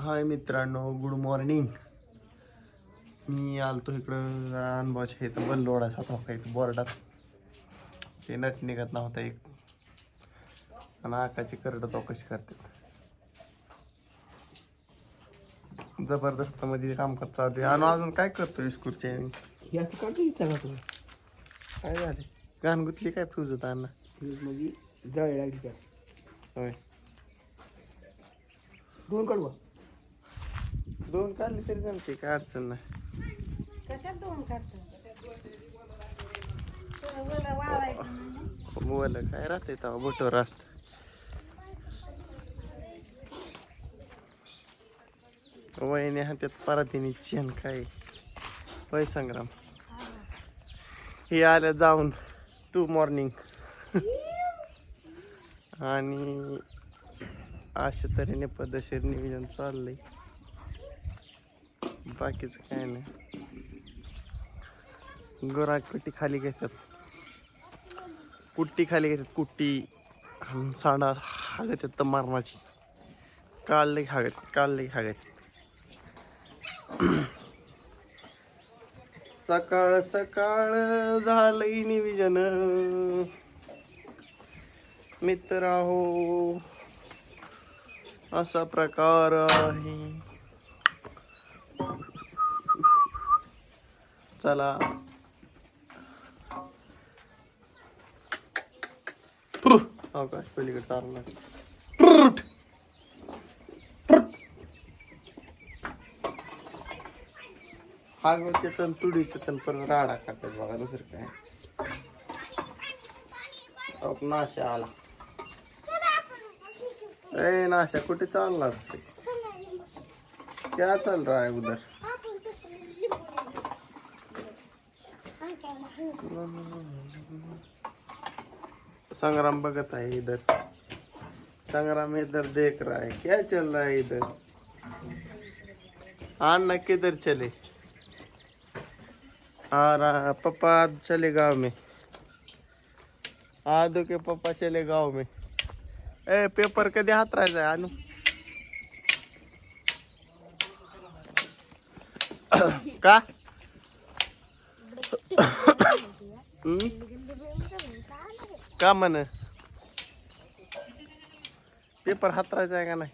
हाय मित्रांनो, good morning. मी आलतो इकडं अनबाच्या इथं बल्लोडाचा होता इथं बोर्डात. ते नट निघत नव्हता एक आणि आकाची करड तो कशी करतात. जबरदस्त मध्ये काम करत चालू आहे. आणि अजून काय करतो स्कूलच्या काय झाले गाण गुतली काय फ्यूज होता अण्णा म्हणजे जाळी लागली का होय. दोन काढली तरी जमते, काय अडचण नाही. कशात दोन काढतो वाळायचं बोल काय राहते तेव्हा बोटवर असत. वहिनी हातात परातीने चेन काय होय संग्राम. हे आल्या जाऊन 2 मॉर्निंग आणि अशा तऱ्हेने पद्धतशीर नियोजन चाललंय. बाकीच काय नाही. गोरा कुट्टी खाली घेतात, कुट्टी खाली घेतात, कुट्टी सांडा हागत तर मारणाची काढले हागत. सकाळ सकाळ झालंय नियोजन मित्र हो, असा प्रकार आहे. चला अवकाश पलीकडे चालला हा गो तन तुडीच तन परत राडा खातात बघा. दुसरं काय नाशा आला. ए नाशा कुठे चालला असते? क्या चल रहा है उधर? संग्राम बगत है इधर. संग्राम इधर देख रहा है क्या चल रहा है इधर. अन्ना किधर चले? आ रहा पापा चले गांव में. आदू के पापा चले गांव में. ए पेपर कधी हातरायचा आहे अनु? का का म्हण पेपर हातरायचा आहे का नाही?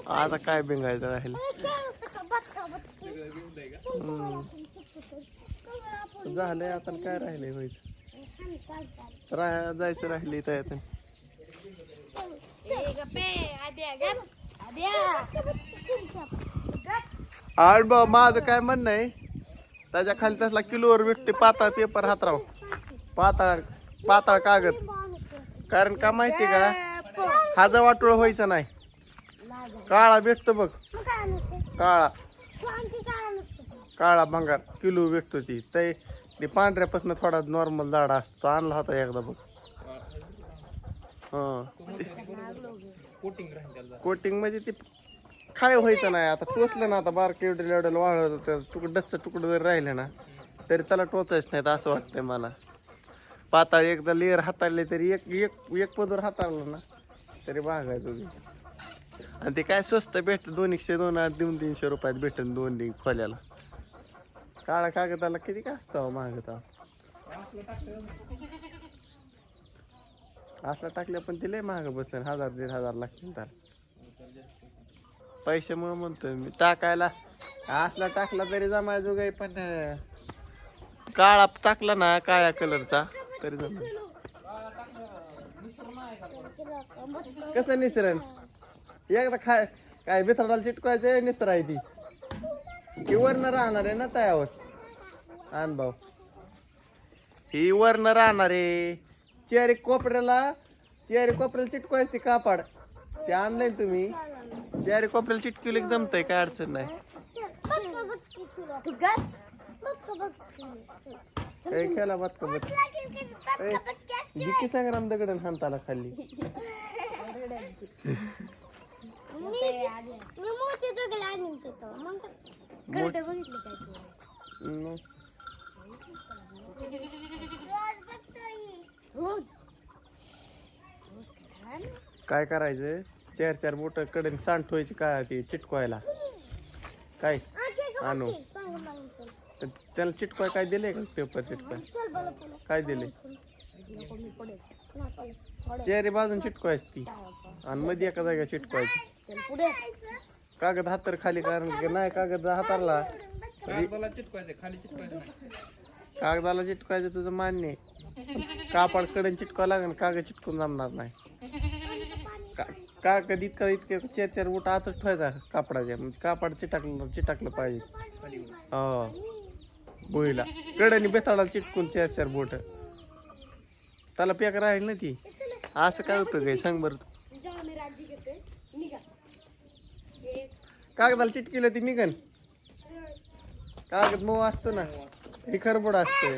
आता काय बिंगायचं राहील. झालंय आता काय राहिलंय व्हायचं. जायचं राहिले तर आड बा. माझं काय म्हणणं आहे, त्याच्या खाली तसला किलोवर भेटते पातळ पेपर हातराव, पातळ कागद. कारण का माहिती का, हाजा वाटोळ व्हायचं नाही. काळा भेटतो बघ, काळा भंगार किलो भेटतो. ती पांढऱ्यापासून थोडा नॉर्मल जाडा असतो. आणला होता एकदा बघ. कोटिंग म्हणजे ती काय व्हायचं नाही. आता टोचलं ना, आता बारक एवढं वाळलं तुकडं जर राहिलं ना तरी त्याला टोचायच नाहीत असं वाटतंय मला. पाताळ एकदा लेअर हाताळले तरी एक पदर हाताळलं ना तरी भागायचं. आणि ते काय स्वस्त भेटतं, 200 200-300 रुपयात भेटन 2 खोल्याला. काळा कागदाला किती काय असतं महागता असला टाकल्या, पण ते लय महाग बसेल. 1000-1500 लागतील त्याला. पैशामुळे म्हणतोय मी टाकायला. असला टाकला तरी जमायचो गाई, पण काळा टाकला ना काळ्या कलरचा तरी जमाय. कसं निसरण एकदा काय बिथराला चिटकायचं निसराय ती वरनं राहणार आहे ना तयावर. आण भाऊ, ही वरनं राहणार आहे. चेअरी कोपऱ्याला चिटकवायची कापड ते आणलंय तुम्ही. चेअरी कोपऱ्याला चिटकीला जमतंय, काय अडचण नाही. खेळा बघ जिकी संग्राम दगडन हाताला खाल्ली. काय करायचंय, चार बोट कडे सांड ठेवायची काय ती चिटकवायला काय आणू तर त्याला चिटकवाय काय दिले का पेपर चिटकवाय काय दिले चेहरे बाजून चिटकवायची ती आणि मध्ये एका जागा चिटकवायची कागद हातर खाली कारण की नाही कागद हातारला कागदाला चिटकवायचं तुझं मान्य आहे कापड कडे चिटकावं लागेल कागद चिटकून जमणार नाही कागद इतके चार बोट आतच ठेवायचा कापडाच्या म्हणजे कापड चिटाकलं पाहिजे हो बोईला कड्याने बेताळाला चिटकून चार बोट त्याला पेक राहील ना ती असं काय उपयोग आहे सांग बरं कागदाला चिटकीला ती निघन कागद मऊ असतो ना ही खरबड असते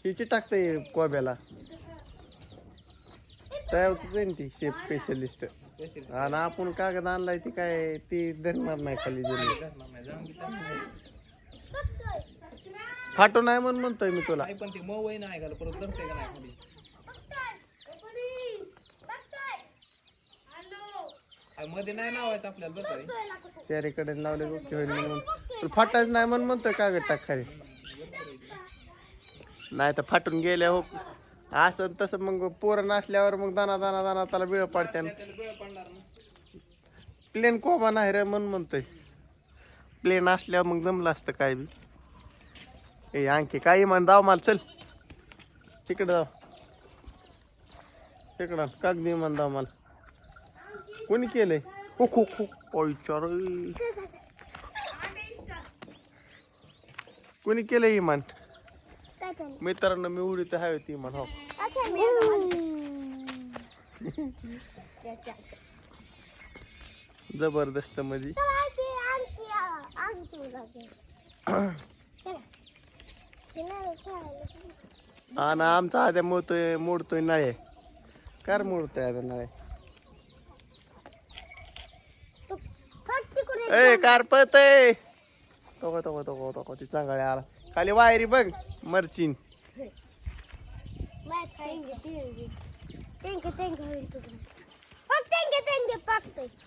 ही चिटाकते कोब्याला तयार ती शेप स्पेशलिस्ट आणि आपण कागद आणलाय ती काय ती धरणार नाही खाली जरी फाटो नाही म्हणून म्हणतोय मी तुला पण ते मऊ आहे नाही परत धरते का नाही मध्ये नाही लावायचं आपल्याला बरं चारीकडे लावले गोष्टी होईल म्हणून तुला फाटायचं नाही म्हणून म्हणतोय कागद टाक खाली नाही तर फाटून गेल्या हो असं तसं मग पोरं नसल्यावर मग दाना त्याला बिळ पाडते प्लेन कोबा नाही रे म्हणून म्हणतोय प्लेन असल्यावर मग जमलं असतं काय बी ए आणखी काही म्हण जाव मला चल तिकडं जाव तिकडं कागदी म्हण जाव मला कोणी केलंय हो खो खो विचार कोणी केलंय इमान मित्रांनो मी उडी तर हवी ती इमान हो जबरदस्त मध्ये आणि आमचा आद्या मोडतोय नळे कार मोडतोय आद्या नळे ए कार पळतय तो ती चांगल्या आला खाली वायरी बघ मरचीन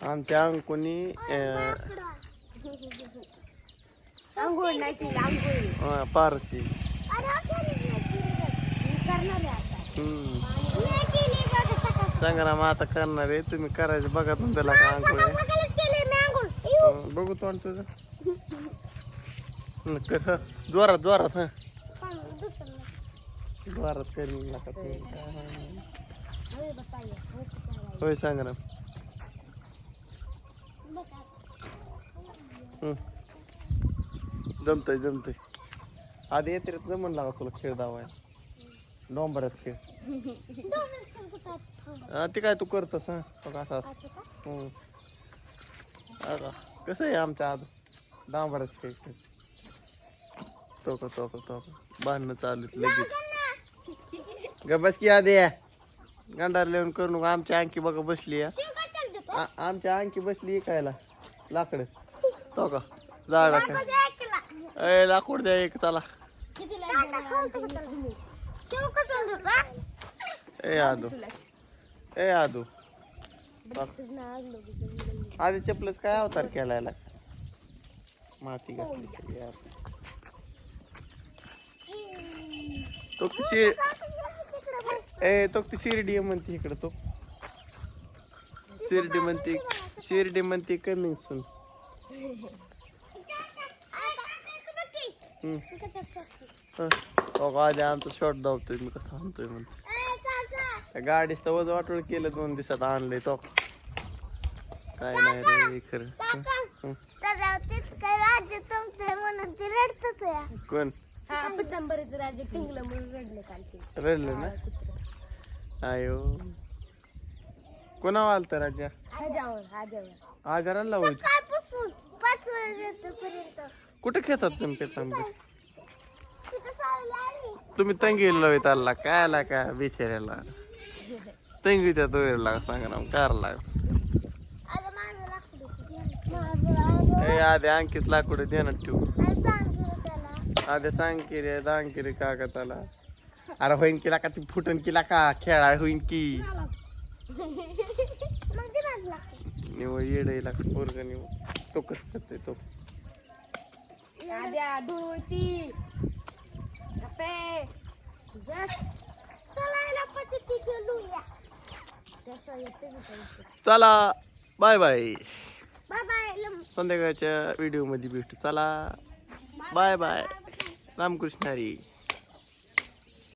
आमच्या अंकुनी पारची संग्राम आता करणार आहे तुम्ही करायचं बघा तुमच्याला का अंकुळ बघू तो तुझं जोरात हा जोरात करेल नका होय संग्राम जमतय आधी येते जमून लागा तुला खेळ दावाय डोंबरात खेळ ते काय तू करतस हा असं कसं आहे आमच्या आज डांबराच खेळ तो बांधणं चालू लगेच गबस की आधी गांडार लिहून करू नका आमच्या अंकी बघा बसली आमच्या अंकी बसली इकायला लाकड तो का झाडा काय लाकूड द्या एक चला ए आदू आधी चपलच काय अवतार केलाय माती घातली तो ती शिर्डी म्हणते इकडे तो शिर्डी म्हणते कमिंग सून आधी आमचं शॉर्ट धावतोय मी कसं आणतोय म्हणतो गाडीच तर वज वाटोळ केलं 2 दिवसात आणलंय तो काय नाही रे खरं कोण रडलं ना आयो कोणावर आलत राजा आजाराला होईल कुठे खेळतात तुम्ही तुम्ही तंगी लावित आला काय आला का बिचाऱ्याला तंगीच्या दोरीला सांगा ना कार लाग आधी अंकित लाकूड देण्यात ठेवू आधी सांग की रे दांग की रे काका त्याला अरे होईन किला का ती फुटून किला का खेळा होईन की निव येडे लागत पोरग निव तो कसं करतोय तो आद्या धुळती गप्पे चलायला पद्धती गेलूया त्याशिवाय येते चला बाय बाय बाय बाय संध्याकाळच्या व्हिडिओ मध्ये भेटू चला बाय बाय रामकृष्ण हरी.